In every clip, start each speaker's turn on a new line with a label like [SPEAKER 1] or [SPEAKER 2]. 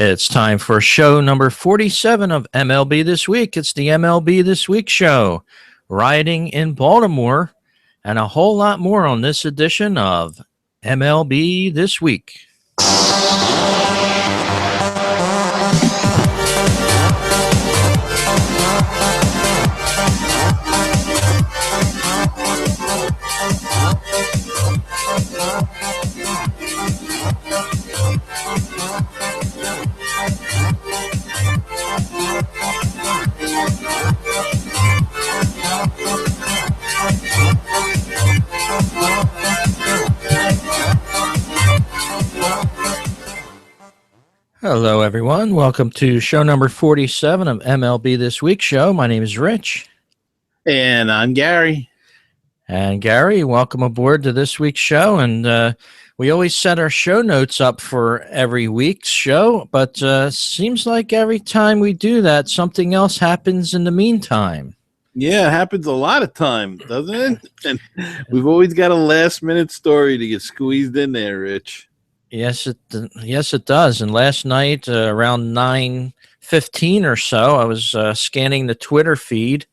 [SPEAKER 1] It's time for show number 47 of MLB This Week. It's the MLB This Week show, rioting in Baltimore, and a whole lot more on this edition of MLB This Week. Hello, everyone. Welcome to show number 47 of MLB This Week show. My name is Rich.
[SPEAKER 2] And I'm Gary.
[SPEAKER 1] And Gary, welcome aboard to this week's show. And we always set our show notes up for every week's show, but seems like every time we do that, something else happens in the meantime.
[SPEAKER 2] Yeah, it happens a lot of times, doesn't it? And we've always got a last-minute story to get squeezed in there, Rich.
[SPEAKER 1] Yes, it does. And last night, around 9:15 or so, I was scanning the Twitter feed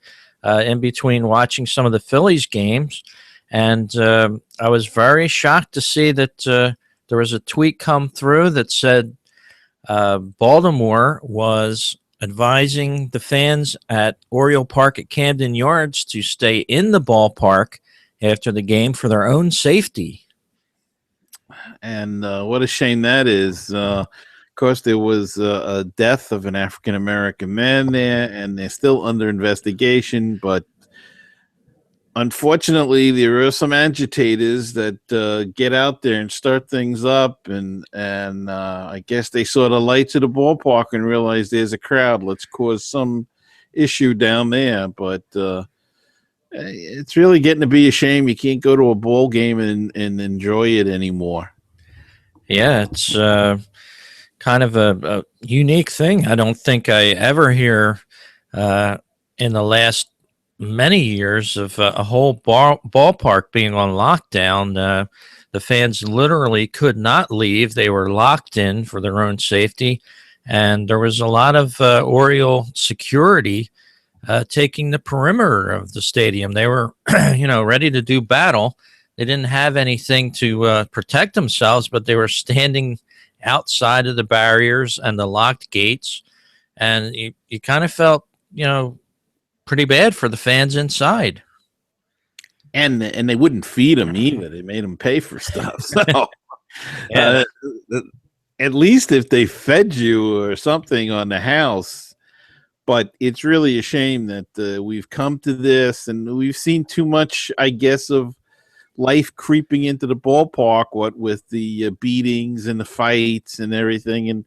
[SPEAKER 1] in between watching some of the Phillies games, and I was very shocked to see that there was a tweet come through that said Baltimore was advising the fans at Oriole Park at Camden Yards to stay in the ballpark after the game for their own safety.
[SPEAKER 2] And what a shame that is. Of course, there was a death of an African-American man there, and they're still under investigation. But unfortunately, there are some agitators that get out there and start things up. And I guess they saw the lights of the ballpark and realized there's a crowd. Let's cause some issue down there. But it's really getting to be a shame. You can't go to a ball game and enjoy it anymore.
[SPEAKER 1] Yeah, it's kind of a unique thing. I don't think I ever hear in the last many years of a whole ballpark being on lockdown. The fans literally could not leave. They were locked in for their own safety. And there was a lot of Oriole security taking the perimeter of the stadium. They were, ready to do battle. They didn't have anything to protect themselves, but they were standing outside of the barriers and the locked gates. And you kind of felt, pretty bad for the fans inside.
[SPEAKER 2] And they wouldn't feed them either. They made them pay for stuff. So
[SPEAKER 1] Yeah.
[SPEAKER 2] At least if they fed you or something on the house. But it's really a shame that we've come to this, and we've seen too much, I guess, of life creeping into the ballpark, what with the beatings and the fights and everything. And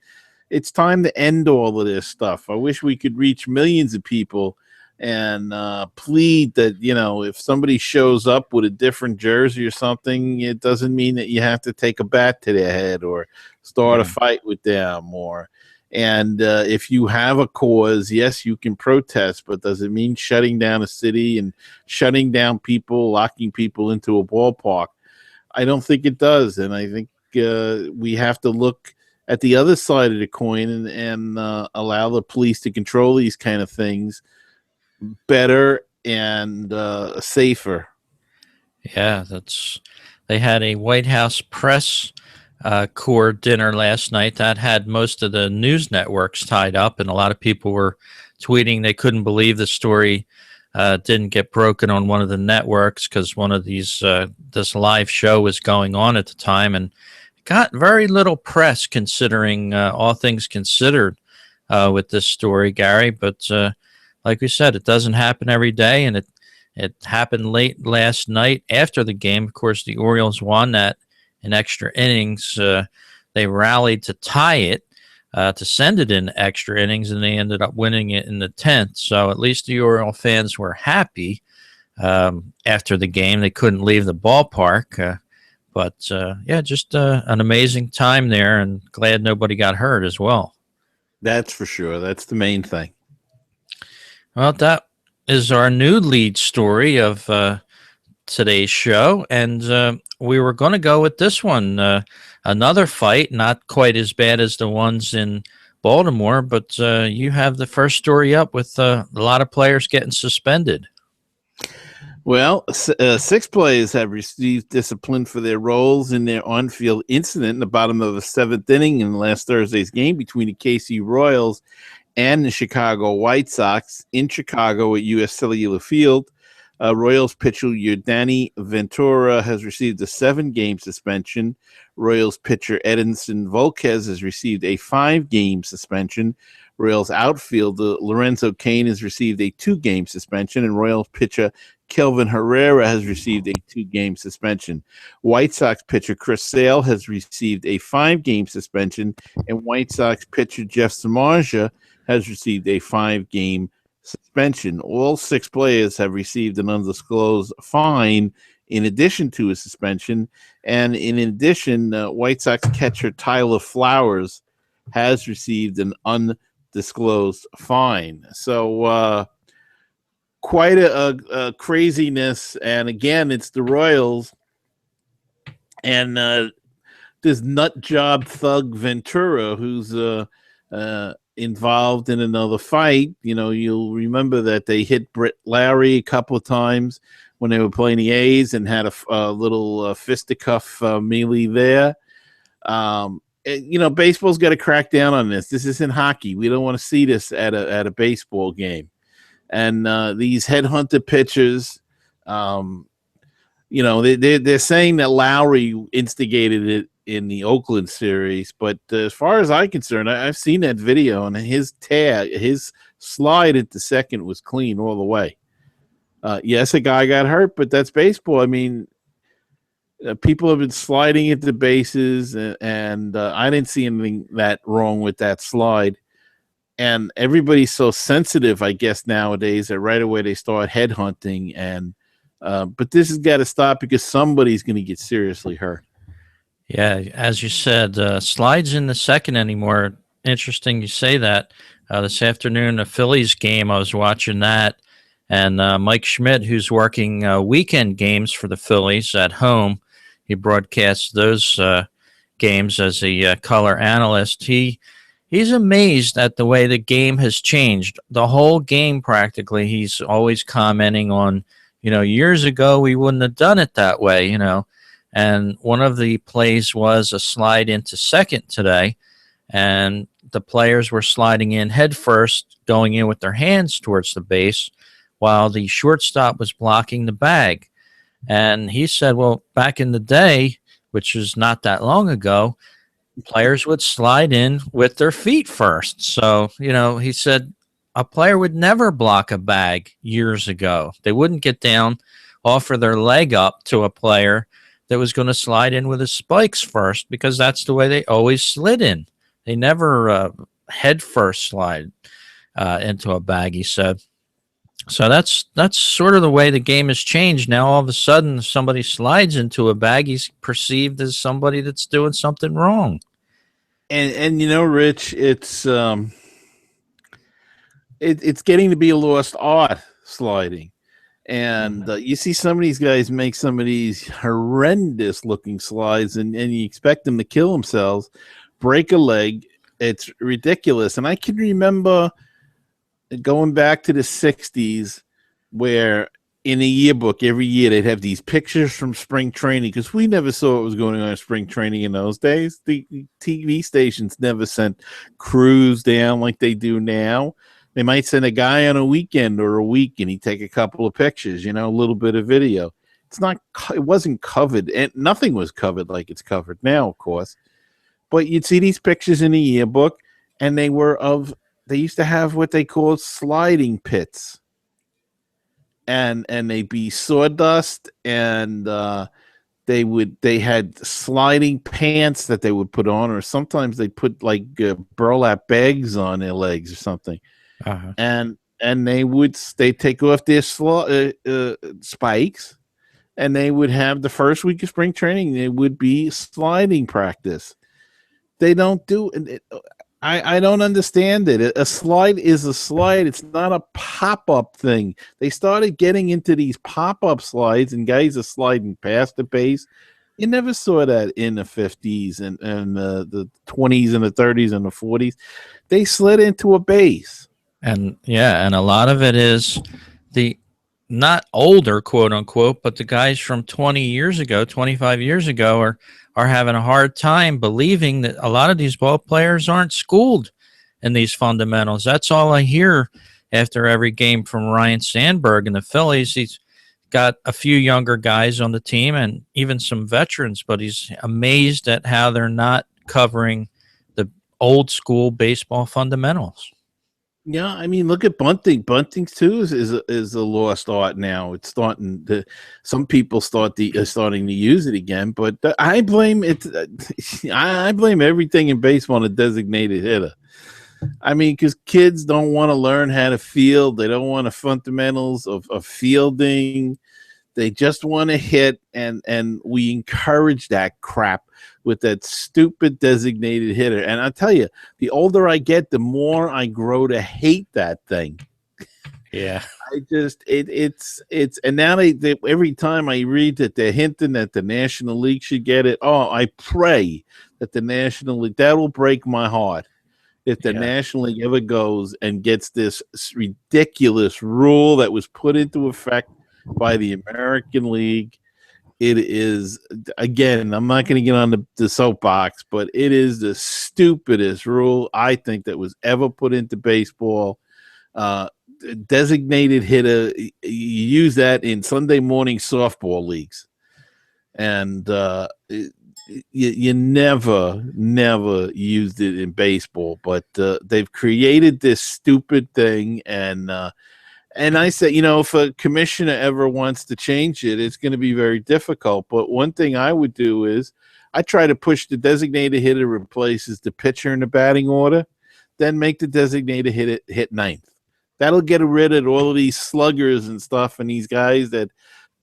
[SPEAKER 2] it's time to end all of this stuff. I wish we could reach millions of people and plead that, if somebody shows up with a different jersey or something, it doesn't mean that you have to take a bat to their head or start a fight with them. And if you have a cause, yes, you can protest, but does it mean shutting down a city and shutting down people, locking people into a ballpark? I don't think it does. And I think we have to look at the other side of the coin and allow the police to control these kind of things better and safer.
[SPEAKER 1] Yeah, they had a White House press corps dinner last night that had most of the news networks tied up, and a lot of people were tweeting they couldn't believe the story didn't get broken on one of the networks because one of these this live show was going on at the time, and got very little press considering all things considered with this story, Gary. But like we said, it doesn't happen every day, and it happened late last night after the game. Of course, the Orioles won that in extra innings. They rallied to tie it, to send it in extra innings, and they ended up winning it in the 10th. So at least the Oriole fans were happy after the game. They couldn't leave the ballpark. But just an amazing time there, and glad nobody got hurt as well.
[SPEAKER 2] That's for sure. That's the main thing.
[SPEAKER 1] Well, that is our new lead story of today's show, and we were going to go with this one. Another fight, not quite as bad as the ones in Baltimore, but you have the first story up with a lot of players getting suspended.
[SPEAKER 2] Well, 6 players have received discipline for their roles in their on-field incident in the bottom of the 7th inning in last Thursday's game between the KC Royals and the Chicago White Sox in Chicago at U.S. Cellular Field. Royals pitcher Yordany Ventura has received a 7-game suspension. Royals pitcher Edinson Volquez has received a 5-game suspension. Royals outfielder Lorenzo Cain has received a 2-game suspension, and Royals pitcher Kelvin Herrera has received a 2-game suspension. White Sox pitcher Chris Sale has received a 5-game suspension, and White Sox pitcher Jeff Samardzija has received a 5-game suspension. All 6 players have received an undisclosed fine in addition to a suspension, and in addition, White Sox catcher Tyler Flowers has received an undisclosed fine. So quite a craziness, and again, it's the Royals, and this nut job thug Ventura, who's involved in another fight. You know, you'll remember that they hit Brett Lowry a couple of times when they were playing the A's and had a little fisticuff melee there. You know, baseball's got to crack down on this. This isn't hockey. We don't want to see this at a baseball game. And these headhunter pitchers, you know, they're saying that Lowry instigated it in the Oakland series, but as far as I'm concerned, I've seen that video, and his slide into second was clean all the way. Yes, a guy got hurt, but that's baseball. I mean, people have been sliding into bases, and I didn't see anything that wrong with that slide. And everybody's so sensitive, I guess, nowadays that right away they start headhunting. And but this has got to stop because somebody's going to get seriously hurt.
[SPEAKER 1] Yeah, as you said, slides in the second anymore. Interesting you say that. This afternoon, the Phillies game, I was watching that. And Mike Schmidt, who's working weekend games for the Phillies at home, he broadcasts those games as a color analyst. He's amazed at the way the game has changed. The whole game, practically, he's always commenting on, you know, years ago we wouldn't have done it that way, you know. And one of the plays was a slide into second today, and the players were sliding in head first, going in with their hands towards the base, while the shortstop was blocking the bag. And he said, well, back in the day, which is not that long ago, players would slide in with their feet first. So, you know, he said a player would never block a bag years ago. They wouldn't get down, offer their leg up to a player that was going to slide in with his spikes first, because that's the way they always slid in. They never head first slide into a bag, he said. So that's sort of the way the game has changed. Now all of a sudden somebody slides into a bag, he's perceived as somebody that's doing something wrong.
[SPEAKER 2] And you know, Rich, it's getting to be a lost art, sliding. And you see some of these guys make some of these horrendous looking slides, and you expect them to kill themselves, break a leg. It's ridiculous. And I can remember going back to the 60s where in a yearbook every year they'd have these pictures from spring training, because we never saw what was going on in spring training in those days. The TV stations never sent crews down like they do now. They might send a guy on a weekend or a week, and he'd take a couple of pictures, you know, a little bit of video. It wasn't covered, and nothing was covered like it's covered now, of course. But you'd see these pictures in the yearbook, and they used to have what they called sliding pits. And they'd be sawdust, and they had sliding pants that they would put on, or sometimes they put like burlap bags on their legs or something. Uh-huh. And they take off their spikes, and they would have the first week of spring training. It would be sliding practice. They don't do it. I don't understand it. A slide is a slide. It's not a pop-up thing. They started getting into these pop-up slides, and guys are sliding past the base. You never saw that in the 50s and the 20s and the 30s and the 40s. They slid into a base.
[SPEAKER 1] And yeah, and a lot of it is the not older, quote unquote, but the guys from 20 years ago, 25 years ago are having a hard time believing that a lot of these ball players aren't schooled in these fundamentals. That's all I hear after every game from Ryan Sandberg and the Phillies. He's got a few younger guys on the team and even some veterans, but he's amazed at how they're not covering the old school baseball fundamentals.
[SPEAKER 2] Yeah, I mean, look at bunting. Bunting too is a lost art now. It's starting to. Some people starting to use it again, but I blame it. I blame everything in baseball on a designated hitter. I mean, because kids don't want to learn how to field. They don't want the fundamentals of fielding. They just want to hit, and we encourage that crap with that stupid designated hitter. And I tell you, the older I get, the more I grow to hate that thing.
[SPEAKER 1] Yeah,
[SPEAKER 2] I just it's and now they every time I read that they're hinting that the National League should get it. Oh, I pray that the National League, that will break my heart if the National League ever goes and gets this ridiculous rule that was put into effect by the American League. It is, again, I'm not going to get on the soapbox, but it is the stupidest rule I think that was ever put into baseball. Designated hitter, you use that in Sunday morning softball leagues, and you never used it in baseball. But they've created this stupid thing, and I said, if a commissioner ever wants to change it, it's going to be very difficult. But one thing I would do is I try to push the designated hitter replaces the pitcher in the batting order, then make the designated hitter hit ninth. That'll get rid of all of these sluggers and stuff and these guys that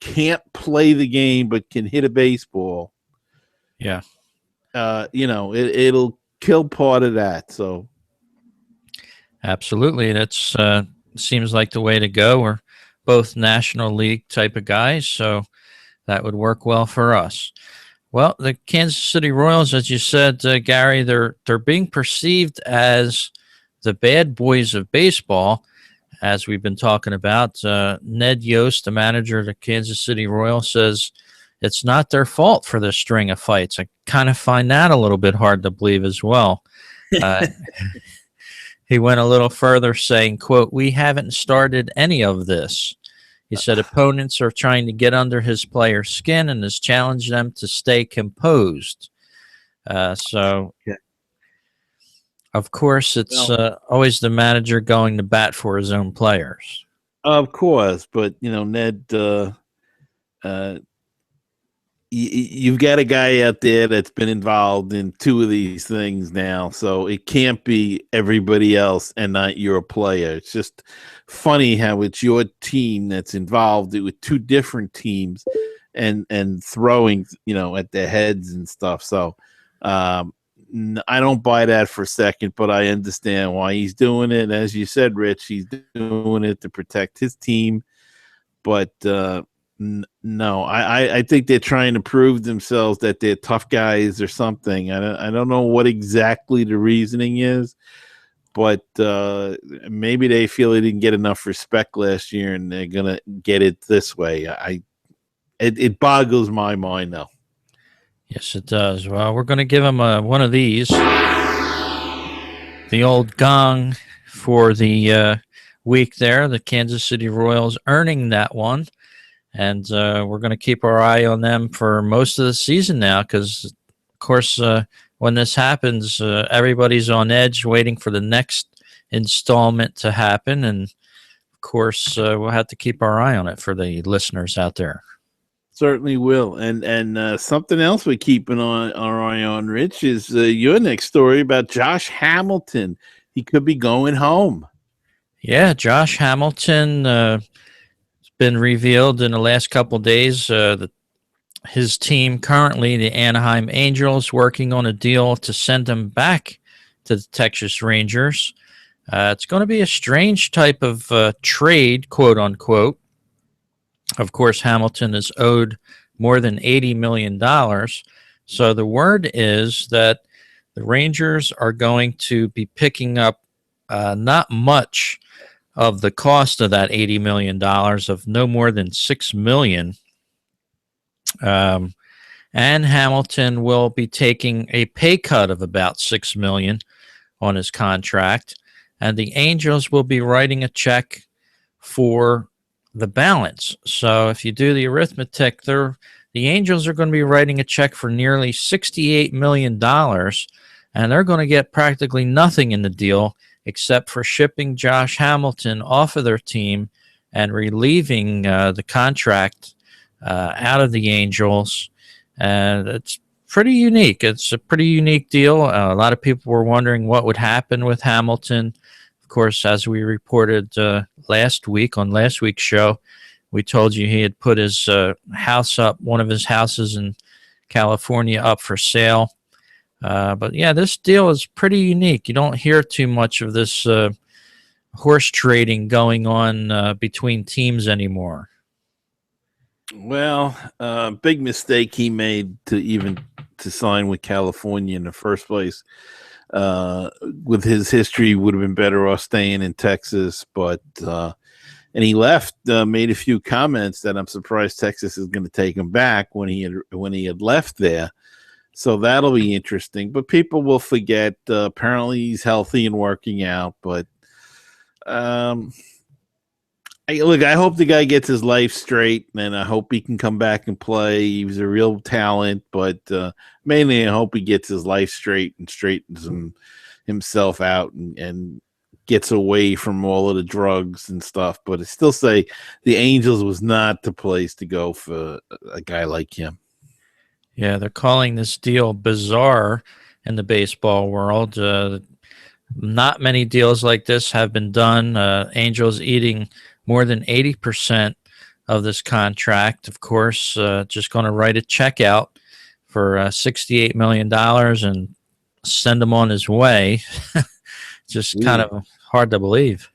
[SPEAKER 2] can't play the game but can hit a baseball.
[SPEAKER 1] Yeah.
[SPEAKER 2] It'll kill part of that. So
[SPEAKER 1] absolutely. That's seems like the way to go. We're both National League type of guys, so that would work well for us. Well, the Kansas City Royals, as you said, Gary, they're being perceived as the bad boys of baseball, as we've been talking about. Ned Yost, the manager of the Kansas City Royals, says it's not their fault for the string of fights. I kind of find that a little bit hard to believe as well. He went a little further saying, quote, "We haven't started any of this." He said opponents are trying to get under his player's skin and has challenged them to stay composed. So, of course, it's always the manager going to bat for his own players.
[SPEAKER 2] Of course, but, Ned, you've got a guy out there that's been involved in two of these things now, so it can't be everybody else and not your player. It's just funny how it's your team that's involved with two different teams and throwing, at their heads and stuff. So I don't buy that for a second, but I understand why he's doing it. As you said, Rich, he's doing it to protect his team, but no, I think they're trying to prove themselves that they're tough guys or something. I don't know what exactly the reasoning is, but maybe they feel they didn't get enough respect last year and they're gonna get it this way. It boggles my mind though.
[SPEAKER 1] Yes, it does. Well, we're going to give him one of these, the old gong for the week there. The Kansas City Royals earning that one. And we're going to keep our eye on them for most of the season now because, of course, when this happens, everybody's on edge waiting for the next installment to happen. And, of course, we'll have to keep our eye on it for the listeners out there.
[SPEAKER 2] Certainly will. And something else we're keeping our eye on, Rich, is your next story about Josh Hamilton. He could be going home.
[SPEAKER 1] Yeah, Josh Hamilton been revealed in the last couple of days that his team currently, the Anaheim Angels, working on a deal to send him back to the Texas Rangers. It's going to be a strange type of trade, quote unquote. Of course, Hamilton is owed more than $80 million. So the word is that the Rangers are going to be picking up not much of the cost of that $80 million, of no more than $6 million. And Hamilton will be taking a pay cut of about $6 million on his contract. And the Angels will be writing a check for the balance. So if you do the arithmetic, the Angels are going to be writing a check for nearly $68 million, and they're going to get practically nothing in the deal except for shipping Josh Hamilton off of their team and relieving the contract out of the Angels. And it's pretty unique. It's a pretty unique deal. A lot of people were wondering what would happen with Hamilton. Of course, as we reported last week on last week's show, we told you he had put his house up, one of his houses in California, up for sale. But yeah, this deal is pretty unique. You don't hear too much of this horse trading going on between teams anymore.
[SPEAKER 2] Well, big mistake he made to sign with California in the first place. With his history, would have been better off staying in Texas, but and he left, made a few comments that I'm surprised Texas is going to take him back when he had left there. So that'll be interesting. But people will forget. Apparently, he's healthy and working out. But I hope the guy gets his life straight, and I hope he can come back and play. He was a real talent, but mainly I hope he gets his life straight and straightens himself out and gets away from all of the drugs and stuff. But I still say the Angels was not the place to go for a guy like him.
[SPEAKER 1] Yeah, they're calling this deal bizarre in the baseball world. Not many deals like this have been done. Angels eating more than 80% of this contract. Of course, just going to write a check out for $68 million and send him on his way. Just kind of hard to believe.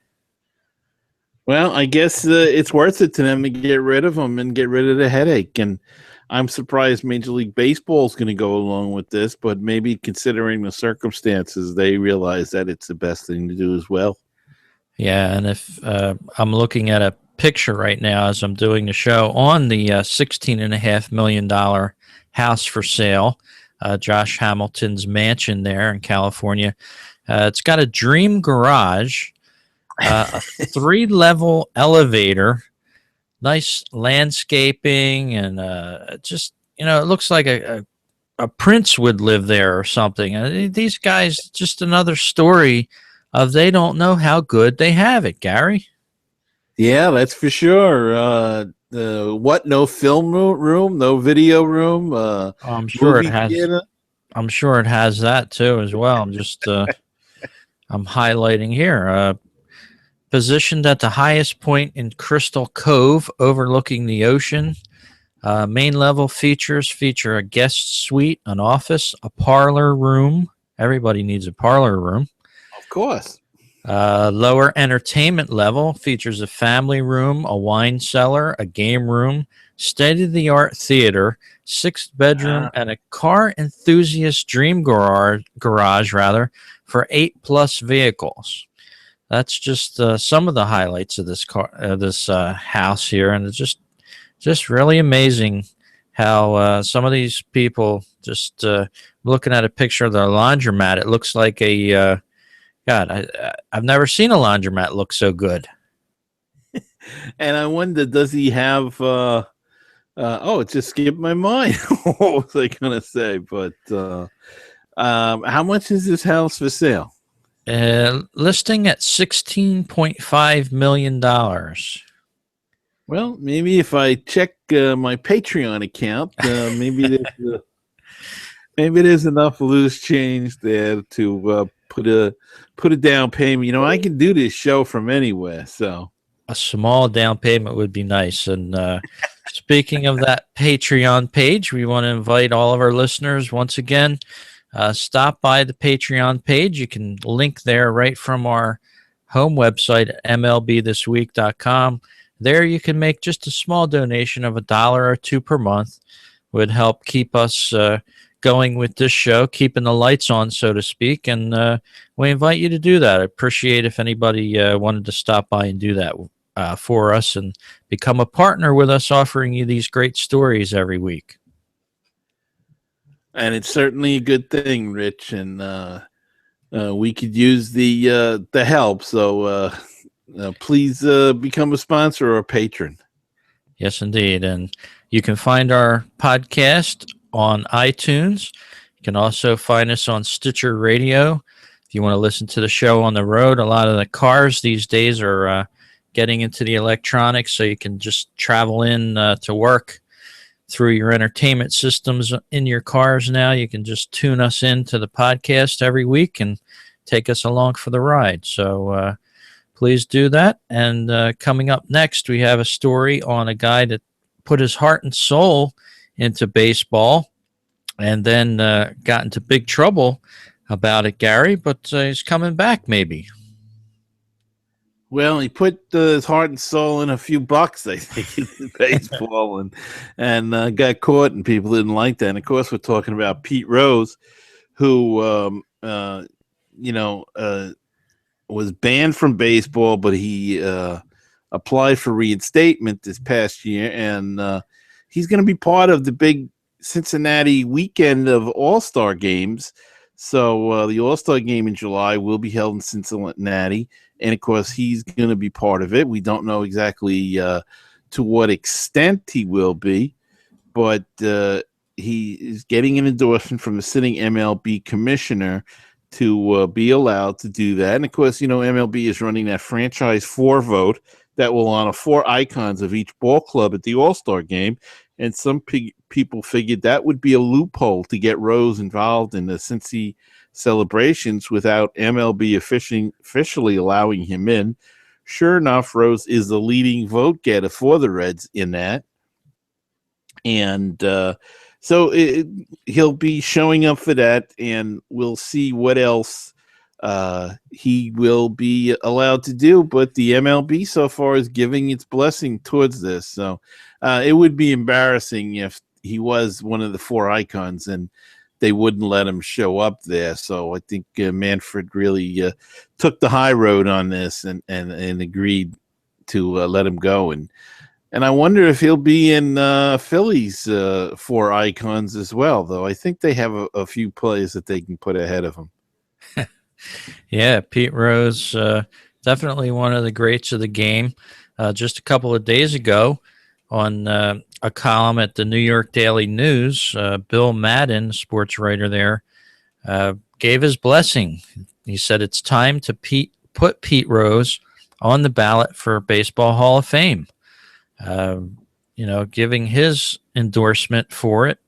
[SPEAKER 2] Well, I guess it's worth it to them to get rid of him and get rid of the headache. And I'm surprised Major League Baseball is going to go along with this, but maybe considering the circumstances, they realize that it's the best thing to do as well. Yeah,
[SPEAKER 1] and if I'm looking at a picture right now as I'm doing the show on the $16.5 million house for sale, Josh Hamilton's mansion there in California. It's got a dream garage, a 3-level elevator, nice landscaping, and just, it looks like a prince would live there or something. These guys, just another story of they don't know how good they have it, Gary.
[SPEAKER 2] Yeah, that's for sure. No film room, no video room.
[SPEAKER 1] I'm sure it has. Theater. I'm sure it has that too as well. I'm just I'm highlighting here. Positioned at the highest point in Crystal Cove, overlooking the ocean. Main level features feature a guest suite, an office, a parlor room. Everybody needs a parlor room.
[SPEAKER 2] Of course.
[SPEAKER 1] Lower entertainment level features a family room, a wine cellar, a game room, state-of-the-art theater, 6th bedroom, and a car enthusiast dream garage for 8+ vehicles. That's just some of the highlights of this house here, and it's just really amazing how some of these people just looking at a picture of their laundromat. It looks like a I've never seen a laundromat look so good.
[SPEAKER 2] And I wonder, does he have? It just skipped my mind. What was I gonna say? But how much is this house for sale?
[SPEAKER 1] Listing at $16.5 million.
[SPEAKER 2] Well, maybe if I check my Patreon account, maybe there's enough loose change there to put a down payment. I can do this show from anywhere, so
[SPEAKER 1] a small down payment would be nice. And speaking of that Patreon page, we want to invite all of our listeners once again. Stop by the Patreon page. You can link there right from our home website, MLBThisWeek.com. There you can make just a small donation of $1 or $2 per month. Would help keep us going with this show, keeping the lights on, so to speak. And we invite you to do that. I appreciate if anybody wanted to stop by and do that for us and become a partner with us, offering you these great stories every week.
[SPEAKER 2] And it's certainly a good thing, Rich, and we could use the help. So please become a sponsor or a patron.
[SPEAKER 1] Yes, indeed. And you can find our podcast on iTunes. You can also find us on Stitcher Radio. If you want to listen to the show on the road, a lot of the cars these days are getting into the electronics, so you can just travel in to work through your entertainment systems in your cars now. You can just tune us into the podcast every week and take us along for the ride. So please do that. And coming up next, we have a story on a guy that put his heart and soul into baseball and then got into big trouble about it, Gary, but he's coming back maybe.
[SPEAKER 2] Well, he put his heart and soul in a few bucks, I think, in baseball, and got caught, and people didn't like that. And of course, we're talking about Pete Rose, who was banned from baseball, but he applied for reinstatement this past year, and he's going to be part of the big Cincinnati weekend of All-Star games. So the All-Star game in July will be held in Cincinnati. And, of course, he's going to be part of it. We don't know exactly to what extent he will be, but he is getting an endorsement from the sitting MLB commissioner to be allowed to do that. And, of course, MLB is running that franchise 4 vote that will honor 4 icons of each ball club at the All-Star game. And some people figured that would be a loophole to get Rose involved in the Cincy celebrations without MLB officially allowing him in. Sure enough, Rose is the leading vote getter for the Reds in that. And so he'll be showing up for that, and we'll see what else he will be allowed to do. But the MLB so far is giving its blessing towards this. So it would be embarrassing if he was one of the 4 icons and they wouldn't let him show up there. So I think Manfred really took the high road on this and agreed to let him go. And I wonder if he'll be in Philly's 4 icons as well, though. I think they have a few players that they can put ahead of him.
[SPEAKER 1] Yeah, Pete Rose, definitely one of the greats of the game. Just a couple of days ago on a column at the New York Daily News, Bill Madden, sports writer there, gave his blessing. He said it's time to put Pete Rose on the ballot for Baseball Hall of Fame. Giving his endorsement for it.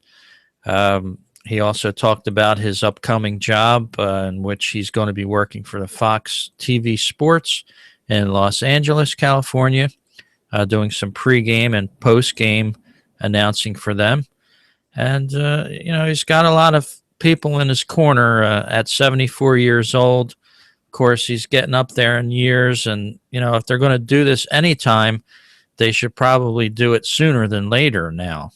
[SPEAKER 1] He also talked about his upcoming job in which he's going to be working for the Fox TV Sports in Los Angeles, California, doing some pregame and postgame announcing for them. And, he's got a lot of people in his corner at 74 years old. Of course, he's getting up there in years. And, if they're going to do this anytime, they should probably do it sooner than later now.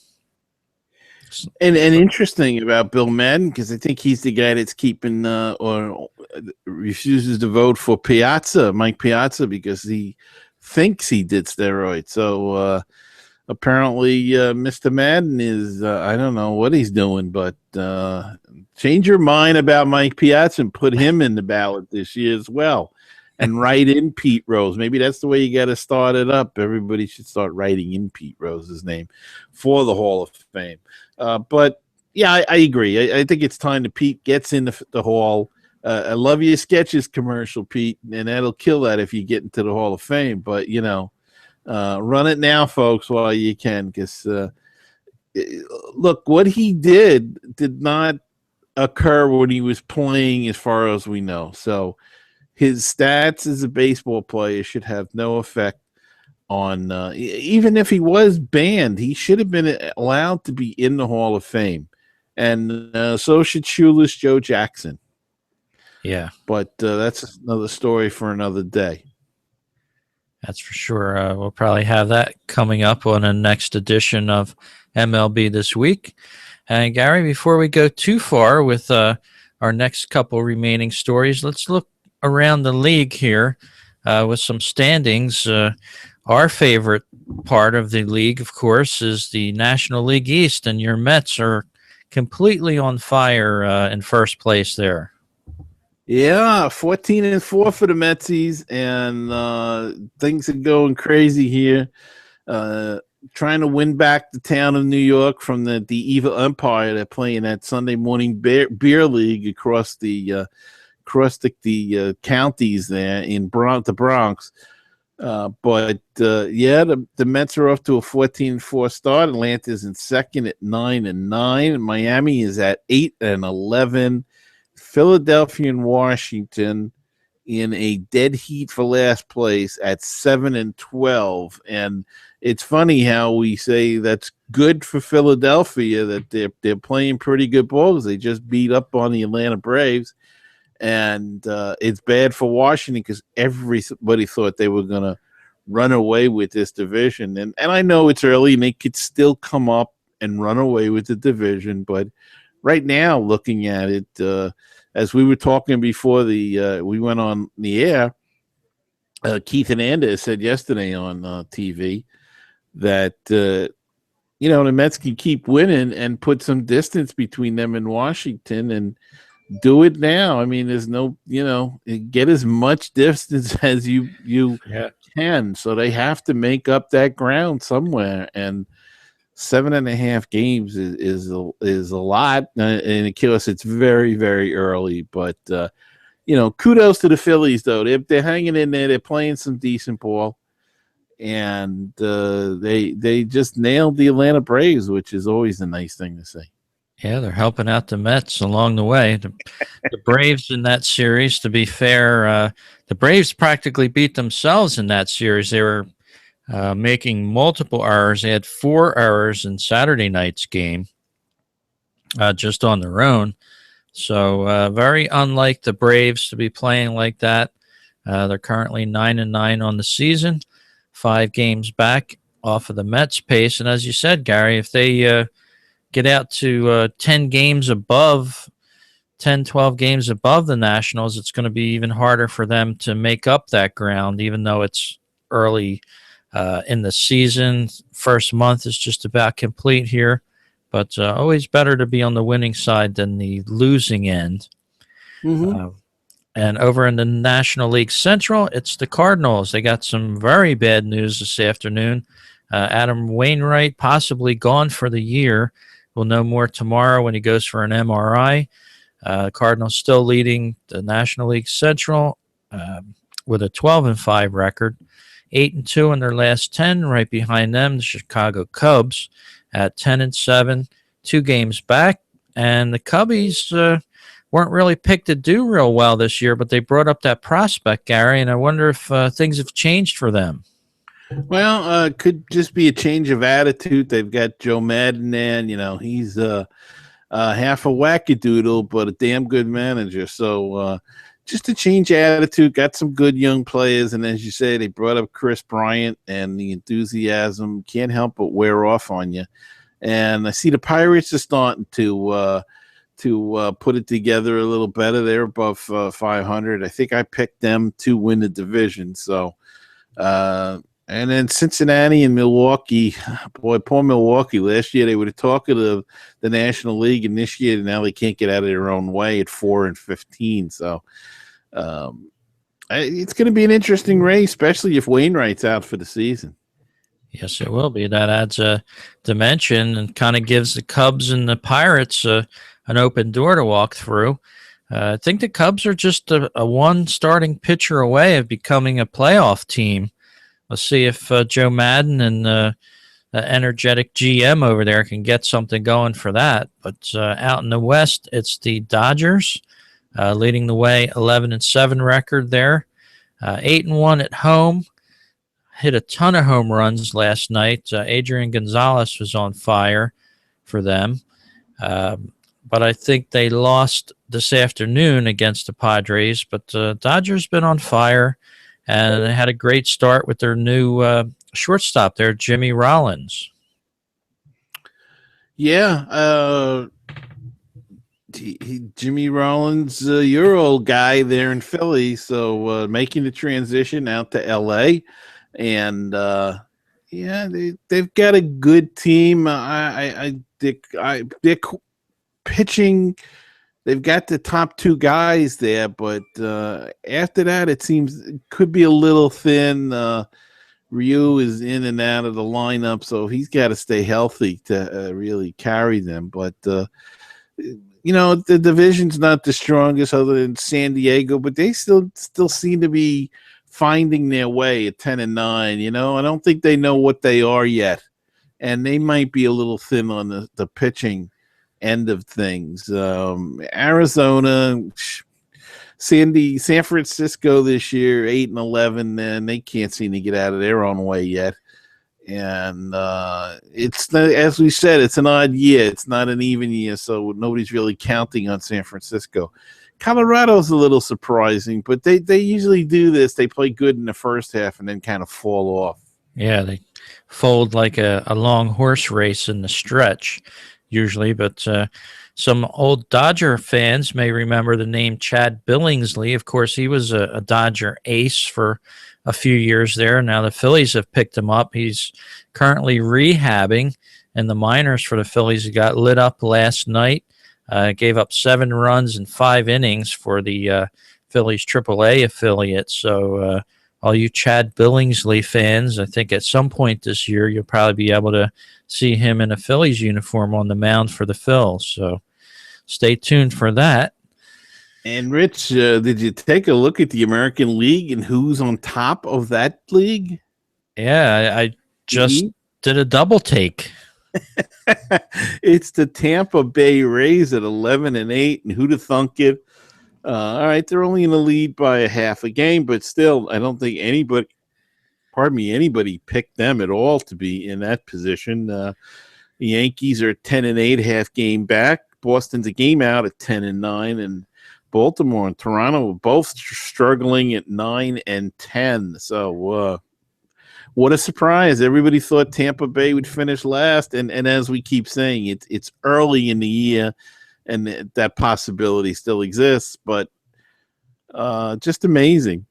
[SPEAKER 2] And interesting about Bill Madden, because I think he's the guy that's keeping or refuses to vote for Mike Piazza, because he thinks he did steroids. So apparently Mr. Madden is, I don't know what he's doing, but change your mind about Mike Piazza and put him in the ballot this year as well. And write in Pete Rose. Maybe that's the way you got to start it up. Everybody should start writing in Pete Rose's name for the Hall of Fame. But, yeah, I agree. I think it's time that Pete gets in the Hall. I love your sketches commercial, Pete, and that'll kill that if you get into the Hall of Fame. But, run it now, folks, while you can. Because, look, what he did not occur when he was playing, as far as we know. So, his stats as a baseball player should have no effect on, even if he was banned, he should have been allowed to be in the Hall of Fame. And so should Shoeless Joe Jackson.
[SPEAKER 1] Yeah.
[SPEAKER 2] But that's another story for another day.
[SPEAKER 1] That's for sure. We'll probably have that coming up on the next edition of MLB This Week. And Gary, before we go too far with our next couple remaining stories, let's look around the league here with some standings. Our favorite part of the league, of course, is the National League East, and your Mets are completely on fire in first place there.
[SPEAKER 2] Yeah, 14-4 for the Metsies, and things are going crazy here. Trying to win back the town of New York from the evil empire they're playing that Sunday morning beer league across the counties there in the Bronx. But the Mets are off to a 14-4 start. Atlanta's in second at 9-9. Miami is at 8-11. Philadelphia and Washington in a dead heat for last place at 7-12. And it's funny how we say that's good for Philadelphia, that they're playing pretty good ball because they just beat up on the Atlanta Braves. And it's bad for Washington because everybody thought they were going to run away with this division. And I know it's early and they could still come up and run away with the division. But right now, looking at it, as we were talking before we went on the air, Keith Hernandez said yesterday on TV that, the Mets can keep winning and put some distance between them and Washington and do it now. I mean, there's no, get as much distance as you can. So they have to make up that ground somewhere. And 7.5 games is a lot. And of course, it's very, very early. But, kudos to the Phillies, though. They're hanging in there. They're playing some decent ball. And they just nailed the Atlanta Braves, which is always a nice thing to say.
[SPEAKER 1] Yeah, they're helping out the Mets along the way. The Braves in that series, to be fair, the Braves practically beat themselves in that series. They were making multiple errors. They had 4 errors in Saturday night's game just on their own. So very unlike the Braves to be playing like that. They're currently 9-9 on the season, 5 games back off of the Mets pace. And as you said, Gary, if they get out to 10 games above, 10, 12 games above the Nationals, it's going to be even harder for them to make up that ground, even though it's early in the season. First month is just about complete here, but always better to be on the winning side than the losing end. Mm-hmm. And over in the National League Central, it's the Cardinals. They got some very bad news this afternoon. Adam Wainwright possibly gone for the year. We'll know more tomorrow when he goes for an MRI. Cardinals still leading the National League Central with a 12-5 record, 8-2 in their last 10. Right behind them, the Chicago Cubs at 10-7, 2 games back. And the Cubbies weren't really picked to do real well this year, but they brought up that prospect, Gary, and I wonder if things have changed for them.
[SPEAKER 2] Well, it could just be a change of attitude. They've got Joe Madden there. He's half a wackadoodle, but a damn good manager. So just a change of attitude. Got some good young players, and as you say, they brought up Chris Bryant, and the enthusiasm can't help but wear off on you. And I see the Pirates are starting to put it together a little better. They're above 500. I think I picked them to win the division. So. And then Cincinnati and Milwaukee, boy, poor Milwaukee. Last year they were the talk of the National League, and this year now they can't get out of their own way at 4-15. So it's going to be an interesting race, especially if Wainwright's out for the season.
[SPEAKER 1] Yes, it will be. That adds a dimension and kind of gives the Cubs and the Pirates an open door to walk through. I think the Cubs are just a one starting pitcher away of becoming a playoff team. Let's see if Joe Madden and the energetic GM over there can get something going for that. But out in the West, it's the Dodgers leading the way, 11-7 record there, 8-1 at home. Hit a ton of home runs last night. Adrian Gonzalez was on fire for them. But I think they lost this afternoon against the Padres. But Dodgers been on fire. and they had a great start with their new shortstop there, Jimmy Rollins.
[SPEAKER 2] Yeah, Jimmy Rollins, your old guy there in Philly, so making the transition out to LA, and yeah, they've got a good team. They're pitching. They've got the top two guys there, but after that, it seems it could be a little thin. Ryu is in and out of the lineup, so he's got to stay healthy to really carry them. But the division's not the strongest other than San Diego, but they still seem to be finding their way at 10-9. I don't think they know what they are yet, and they might be a little thin on the pitching end of things. Arizona, San Francisco this year, 8-11, and they can't seem to get out of their own way yet. And it's not, as we said, it's an odd year. It's not an even year, so nobody's really counting on San Francisco. Colorado's a little surprising, but they usually do this. They play good in the first half and then kind of fall off.
[SPEAKER 1] Yeah, they fold like a long horse race in the stretch usually, but some old Dodger fans may remember the name Chad Billingsley. Of course, he was a Dodger ace for a few years there. Now the Phillies have picked him up. He's currently rehabbing in the minors for the Phillies. He got lit up last night, gave up 7 runs in 5 innings for the Phillies AAA affiliate. So all you Chad Billingsley fans, I think at some point this year you'll probably be able to see him in a Phillies uniform on the mound for the Phils. So stay tuned for that.
[SPEAKER 2] And Rich, did you take a look at the American League and who's on top of that league?
[SPEAKER 1] Yeah, I just did a double take.
[SPEAKER 2] It's the Tampa Bay Rays at 11-8, and who'd have thunk it? All right, they're only in the lead by a half a game, but still, I don't think anybody picked them at all to be in that position. The Yankees are 10-8, half game back. Boston's a game out at 10-9, and Baltimore and Toronto were both struggling at 9-10. So what a surprise. Everybody thought Tampa Bay would finish last. And as we keep saying, it's early in the year, and that possibility still exists. But just amazing.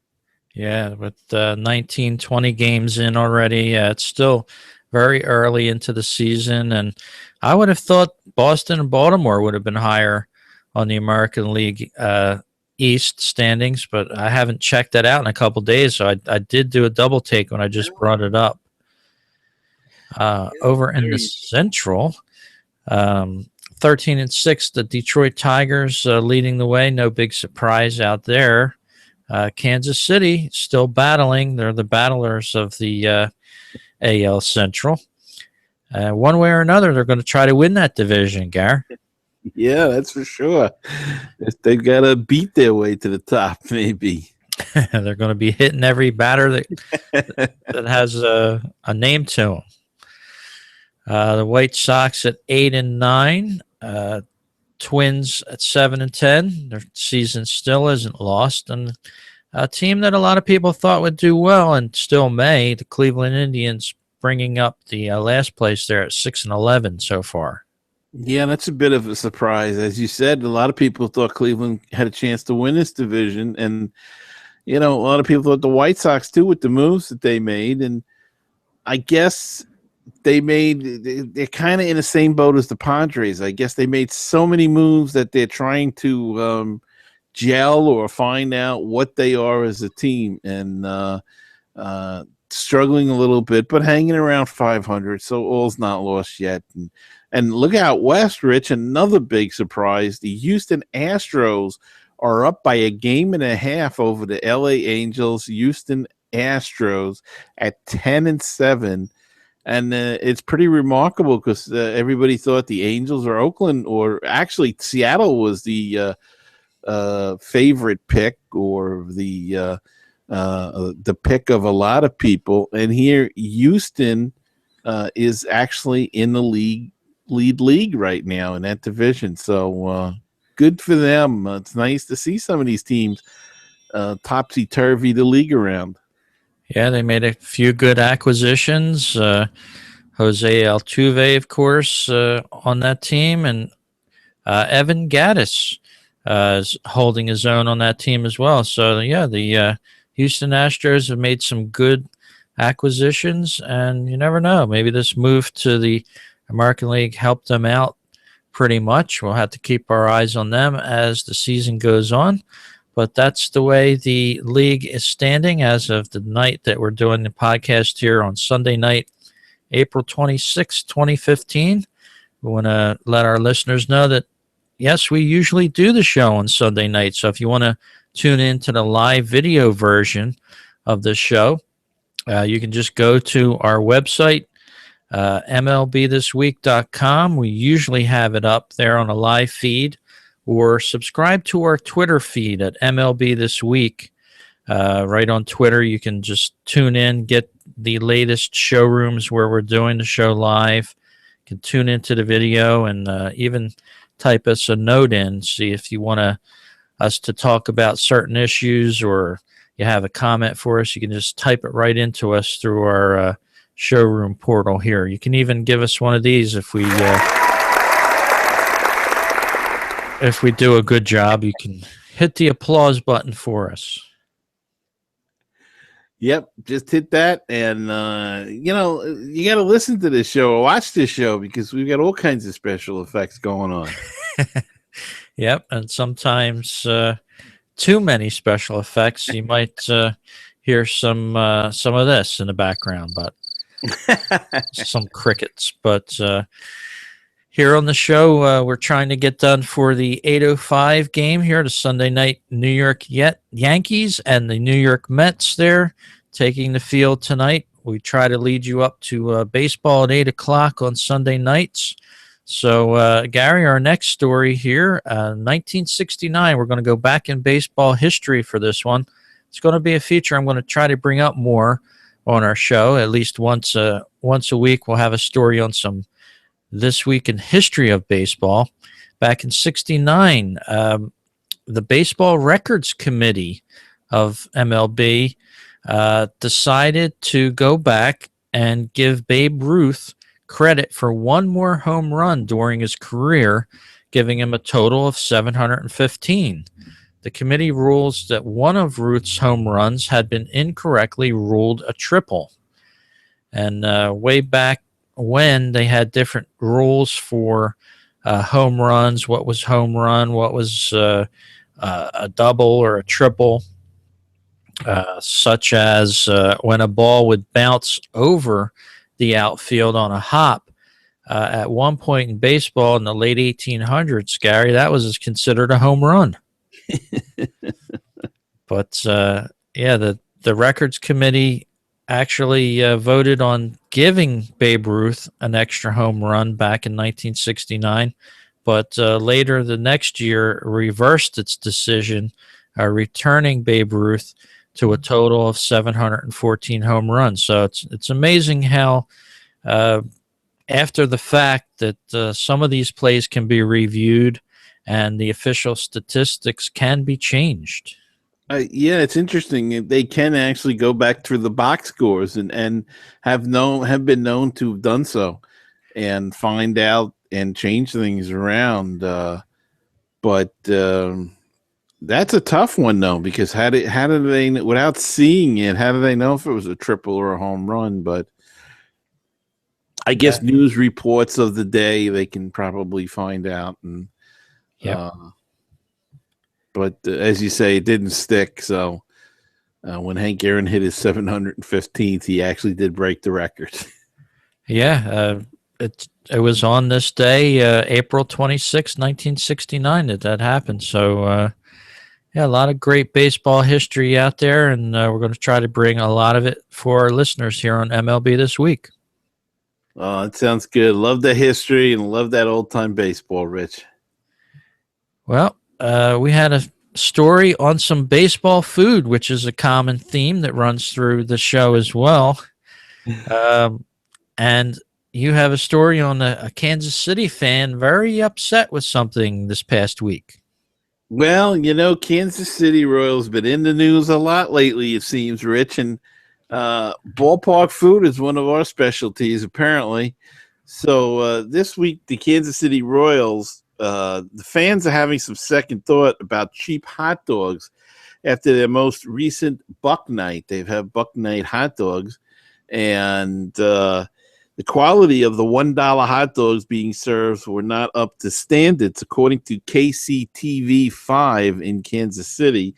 [SPEAKER 1] Yeah, with 19, 20 games in already. It's still very early into the season. And I would have thought Boston and Baltimore would have been higher on the American League East standings, but I haven't checked that out in a couple days, so I did do a double take when I just brought it up. Over in the Central, 13-6, the Detroit Tigers leading the way. No big surprise out there. Kansas City still battling. They're the battlers of the AL Central. One way or another, they're going to try to win that division, Gar.
[SPEAKER 2] Yeah, that's for sure. They've got to beat their way to the top, maybe.
[SPEAKER 1] They're going to be hitting every batter that has a name to them. The White Sox at 8-9, Twins at 7-10. Their season still isn't lost, and a team that a lot of people thought would do well and still may. The Cleveland Indians bringing up the last place there at 6-11 so far.
[SPEAKER 2] Yeah, that's a bit of a surprise. As you said, a lot of people thought Cleveland had a chance to win this division. And, a lot of people thought the White Sox, too, with the moves that they made. And I guess they're kind of in the same boat as the Padres. I guess they made so many moves that they're trying to gel or find out what they are as a team. And struggling a little bit, but hanging around 500. So all's not lost yet. And look out west, Rich, another big surprise. The Houston Astros are up by 1.5 games over the LA Angels. Houston Astros at 10-7. And it's pretty remarkable because everybody thought the Angels or Oakland, or actually Seattle was the favorite pick, or the pick of a lot of people. And here Houston is actually in the league right now in that division. So good for them. It's nice to see some of these teams topsy-turvy the league around.
[SPEAKER 1] Yeah, they made a few good acquisitions. Jose Altuve, of course, on that team, and Evan Gattis is holding his own on that team as well. So, yeah, the Houston Astros have made some good acquisitions, and you never know. Maybe this move to the American League helped them out pretty much. We'll have to keep our eyes on them as the season goes on. But that's the way the league is standing as of the night that we're doing the podcast here on Sunday night, April 26, 2015. We want to let our listeners know that, yes, we usually do the show on Sunday night. So if you want to tune in to the live video version of the show, you can just go to our website, MLBThisWeek.com. We usually have it up there on a live feed, or subscribe to our Twitter feed at MLBThisWeek. Right on Twitter, you can just tune in, get the latest showrooms where we're doing the show live. You can tune into the video and even type us a note in, see if you want us to talk about certain issues or you have a comment for us. You can just type it right into us through our showroom portal here. You can even give us one of these if we do a good job. You can hit the applause button for us.
[SPEAKER 2] Yep, just hit that, and you got to listen to this show or watch this show because we've got all kinds of special effects going on.
[SPEAKER 1] Yep, and sometimes too many special effects. You might hear some of this in the background, but some crickets. But here on the show, we're trying to get done for the 8:05 game here, the Sunday night New York Yankees and the New York Mets there taking the field tonight. We try to lead you up to baseball at 8 o'clock on Sunday nights. So, Gary, our next story here, 1969, we're going to go back in baseball history for this one. It's going to be a feature I'm going to try to bring up more on our show. At least once a week, we'll have a story on some This Week in History of Baseball. Back in 69, the Baseball Records Committee of MLB decided to go back and give Babe Ruth credit for one more home run during his career, giving him a total of 715. The committee rules that one of Ruth's home runs had been incorrectly ruled a triple. And way back when, they had different rules for home runs, what was home run, what was a double or a triple, such as when a ball would bounce over the outfield on a hop. At one point in baseball in the late 1800s, Gary, that was considered a home run. But the Records Committee actually voted on giving Babe Ruth an extra home run back in 1969, but later the next year reversed its decision, returning Babe Ruth to a total of 714 home runs. So it's amazing how after the fact that some of these plays can be reviewed and the official statistics can be changed.
[SPEAKER 2] Yeah, it's interesting. They can actually go back through the box scores and have been known to have done so and find out and change things around. But that's a tough one though, because how do they, without seeing it, how do they know if it was a triple or a home run? But I guess news reports of the day, they can probably find out. And but as you say, it didn't stick. So when Hank Aaron hit his 715th, he actually did break the record.
[SPEAKER 1] Yeah, it was on this day, April 26, 1969, that happened. So, a lot of great baseball history out there, and we're going to try to bring a lot of it for our listeners here on MLB This Week.
[SPEAKER 2] Oh, it sounds good. Love the history and love that old-time baseball, Rich.
[SPEAKER 1] Well, we had a story on some baseball food, which is a common theme that runs through the show as well. And you have a story on a Kansas City fan very upset with something this past week.
[SPEAKER 2] Well, Kansas City Royals been in the news a lot lately, it seems, Rich, and Ballpark food is one of our specialties, apparently. So this week, the Kansas City Royals, the fans are having some second thought about cheap hot dogs after their most recent Buck Night. They've had Buck Night hot dogs, and the quality of the $1 hot dogs being served were not up to standards, according to KCTV 5 in Kansas City.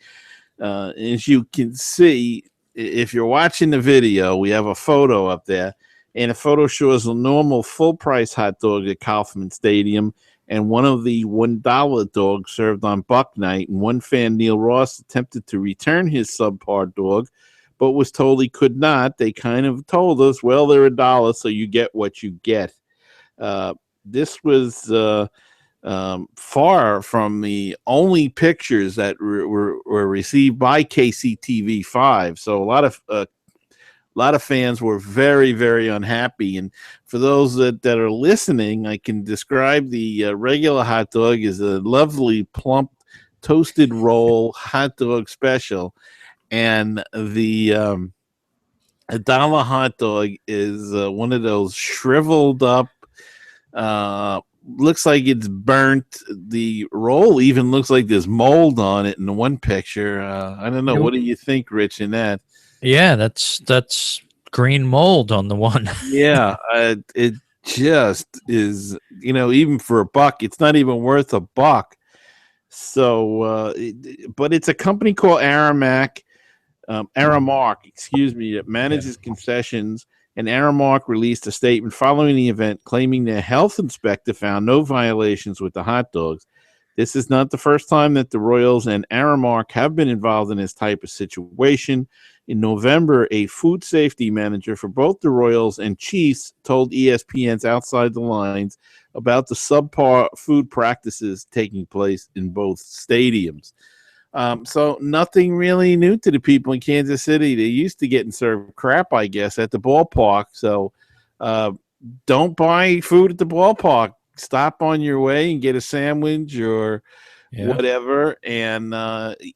[SPEAKER 2] As you can see, if you're watching the video, we have a photo up there, and the photo shows a normal full-price hot dog at Kauffman Stadium and one of the $1 dogs served on Buck Night. And one fan, Neil Ross, attempted to return his subpar dog, but was told he could not. They kind of told us, well, they're $1, so you get what you get. This was far from the only pictures that were received by KCTV 5. So a lot of fans were very, very unhappy. And for those that are listening, I can describe the regular hot dog as a lovely, plump, toasted roll hot dog special. And the $1 hot dog is one of those shriveled up, looks like it's burnt. The roll even looks like there's mold on it in the one picture. I don't know. What do you think, Rich, in that?
[SPEAKER 1] Yeah, that's green mold on the one.
[SPEAKER 2] Yeah, it just is, even for $1, it's not even worth $1. So, but it's a company called Aramark, that manages concessions. And Aramark released a statement following the event claiming their health inspector found no violations with the hot dogs. This is not the first time that the Royals and Aramark have been involved in this type of situation. In November, a food safety manager for both the Royals and Chiefs told ESPN's Outside the Lines about the subpar food practices taking place in both stadiums. So nothing really new to the people in Kansas City. They used to getting served crap, I guess, at the ballpark. So don't buy food at the ballpark. Stop on your way and get a sandwich or whatever, and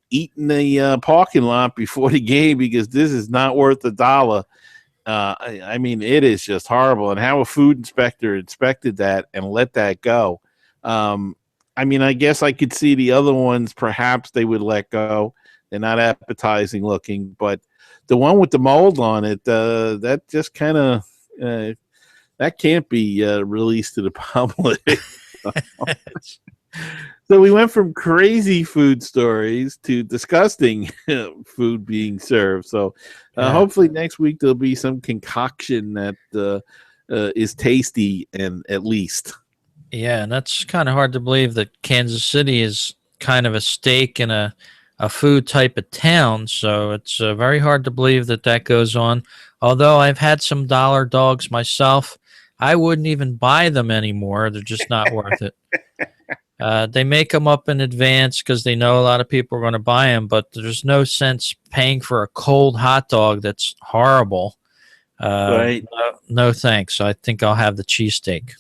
[SPEAKER 2] eat in the parking lot before the game, because this is not worth $1. I mean, it is just horrible. And how a food inspector inspected that and let that go. I mean, I guess I could see the other ones, perhaps they would let go. They're not appetizing looking, but the one with the mold on it, that just kind of, that can't be released to the public. So we went from crazy food stories to disgusting food being served. So hopefully next week there'll be some concoction that is tasty, and at least.
[SPEAKER 1] Yeah, and that's kind of hard to believe that Kansas City is kind of a steak and a food type of town. So it's very hard to believe that goes on. Although I've had some dollar dogs myself, I wouldn't even buy them anymore. They're just not worth it. They make them up in advance because they know a lot of people are going to buy them, but there's no sense paying for a cold hot dog that's horrible.
[SPEAKER 2] Right.
[SPEAKER 1] No thanks. I think I'll have the cheesesteak.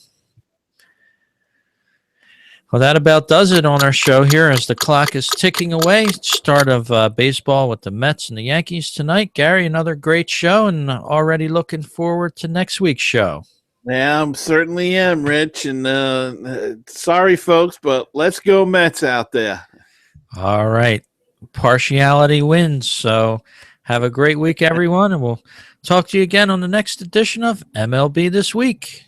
[SPEAKER 1] Well, that about does it on our show here as the clock is ticking away. Start of baseball with the Mets and the Yankees tonight. Gary, another great show, and already looking forward to next week's show.
[SPEAKER 2] Yeah, I certainly am, Rich. And sorry, folks, but let's go Mets out there.
[SPEAKER 1] All right. Partiality wins. So have a great week, everyone, and we'll talk to you again on the next edition of MLB This Week.